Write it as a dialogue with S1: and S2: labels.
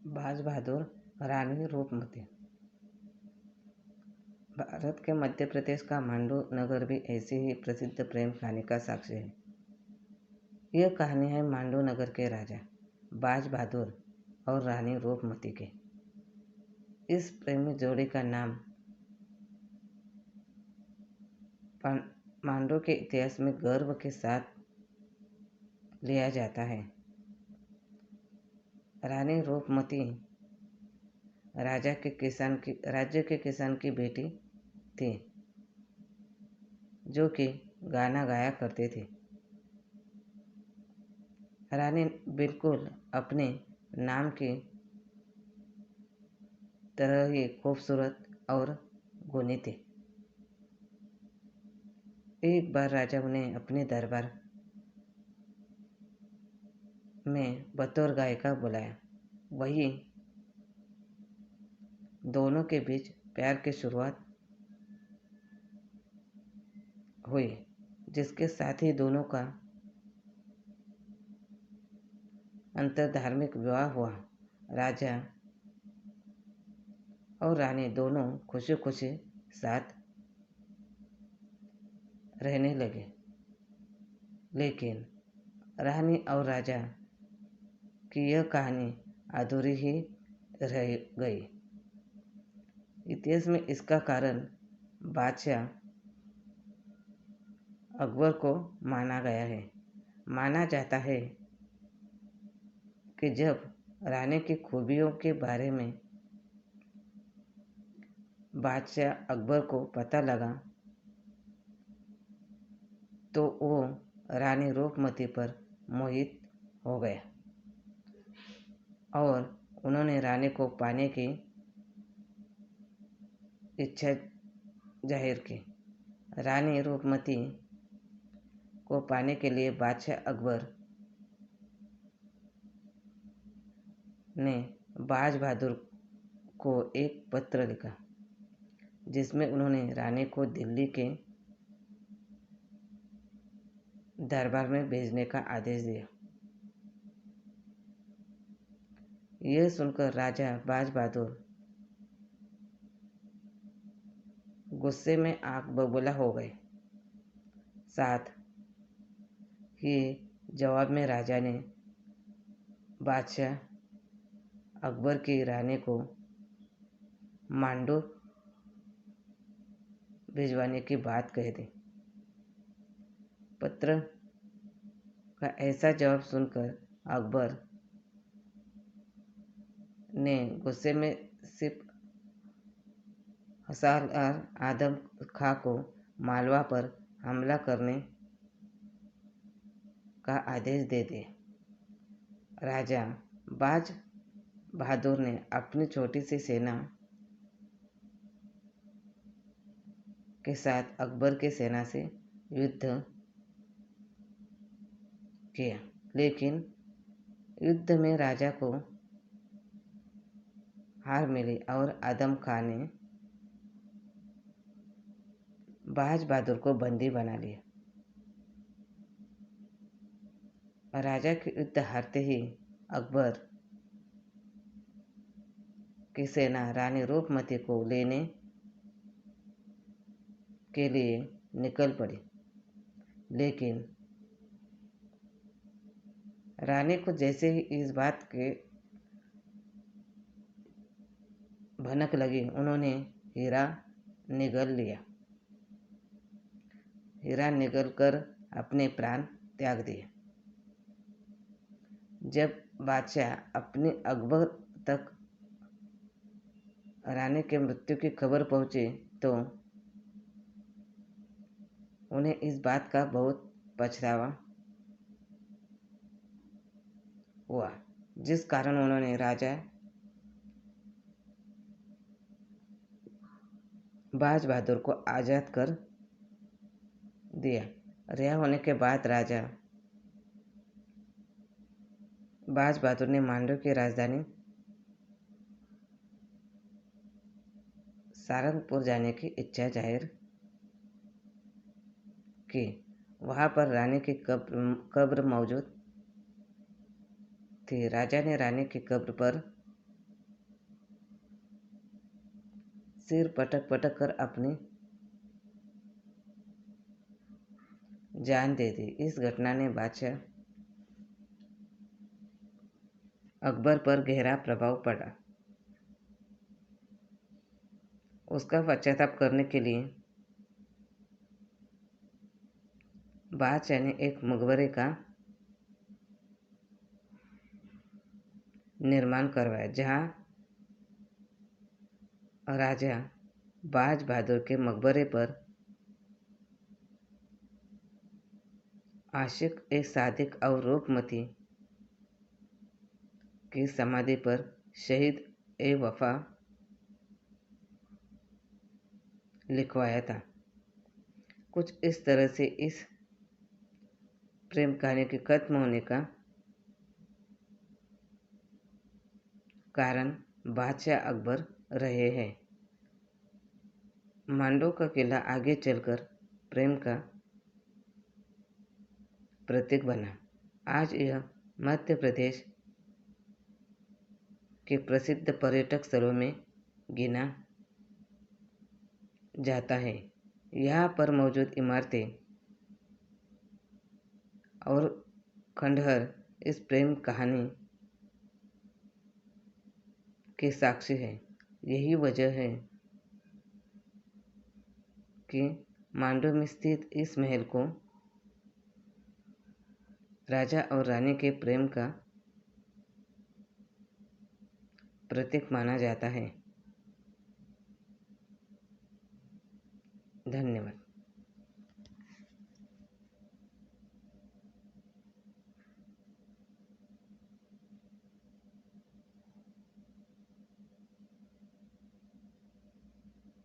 S1: बाज बहादुर, रानी रूपमती। भारत के मध्य प्रदेश का मांडू नगर भी ऐसी ही प्रसिद्ध प्रेम कहानी का साक्ष्य है। यह कहानी है मांडू नगर के राजा बाज बहादुर और रानी रूपमती के। इस प्रेमी जोड़ी का नाम मांडू के इतिहास में गर्व के साथ लिया जाता है। रानी रूपमती राज्य के किसान की बेटी थी, जो कि गाना गाया करते थे। रानी बिल्कुल अपने नाम की तरह ही खूबसूरत और गुणी थी। एक बार राजा उन्हें अपने दरबार में बतौर गायिका बुलाया। वही दोनों के बीच प्यार की शुरुआत हुई, जिसके साथ ही दोनों का अंतरधार्मिक विवाह हुआ। राजा और रानी दोनों खुशी खुशी साथ रहने लगे, लेकिन रानी और राजा की यह कहानी अधूरी ही रह गई। इतिहास में इसका कारण बादशाह अकबर को माना गया है। माना जाता है कि जब रानी की खूबियों के बारे में बादशाह अकबर को पता लगा, तो वो रानी रूपमती पर मोहित हो गया और उन्होंने रानी को पाने की इच्छा जाहिर की। रानी रूपमती को पाने के लिए बादशाह अकबर ने बाज बहादुर को एक पत्र लिखा, जिसमें उन्होंने रानी को दिल्ली के दरबार में भेजने का आदेश दिया। यह सुनकर राजा बाज बहादुर गुस्से में आग बबूला हो गए। साथ ही जवाब में राजा ने बादशाह अकबर की रानी को मांडू भिजवाने की बात कह दी। पत्र का ऐसा जवाब सुनकर अकबर ने गुस्से में सिर्फ हसार आदम खां को मालवा पर हमला करने का आदेश दे दिया। राजा बाज बहादुर ने अपनी छोटी सी सेना के साथ अकबर की सेना से युद्ध किया, लेकिन युद्ध में राजा को हार मिली और आदम खां ने बाज बहादुर को बंदी बना लिया। राजा की युद्ध हारते ही अकबर की सेना रानी रूपमती को लेने के लिए निकल पड़ी, लेकिन रानी को जैसे ही इस बात के भनक लगी, उन्होंने हीरा निगल लिया। हीरा निगल कर अपने प्राण त्याग दिए। जब बादशाह अपने अकबर तक रानी के मृत्यु की खबर पहुंची, तो उन्हें इस बात का बहुत पछतावा हुआ, जिस कारण उन्होंने राजा बाज बहादुर को आज़ाद कर दिया। रिहा होने के बाद राजा बाज बहादुर ने मांडू की राजधानी सारंगपुर जाने की इच्छा जाहिर की। वहां पर रानी की कब्र मौजूद थी। राजा ने रानी की कब्र पर सिर पटक पटक कर अपनी जान दे दी। इस घटना ने बादशाह अकबर पर गहरा प्रभाव पड़ा। उसका पश्चाताप करने के लिए बादशाह ने एक मकबरे का निर्माण करवाया, जहां राजा बाज बहादुर के मकबरे पर आशिक ए सादिक और रूपमती की समाधि पर शहीद ए वफा लिखवाया था। कुछ इस तरह से इस प्रेम कहानी के खत्म होने का कारण बादशाह अकबर रहे हैं। मांडू का किला आगे चलकर प्रेम का प्रतीक बना। आज यह मध्य प्रदेश के प्रसिद्ध पर्यटक स्थलों में गिना जाता है। यहाँ पर मौजूद इमारतें और खंडहर इस प्रेम कहानी के साक्षी है। यही वजह है कि मांडू में स्थित इस महल को राजा और रानी के प्रेम का प्रतीक माना जाता है।